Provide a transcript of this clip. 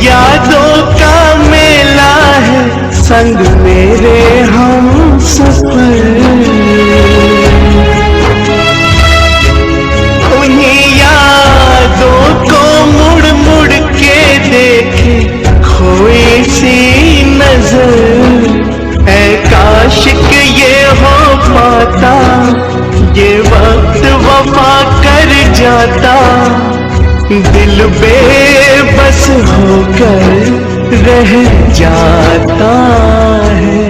यादों का मेला है संग मेरे हम सफर। उन्हीं यादों को मुड़ मुड़ के देखे खोई सी नजर। ऐ काश कि ये हो पाता, ये वक्त वफा कर जाता, दिल बेबस होकर रह जाता है।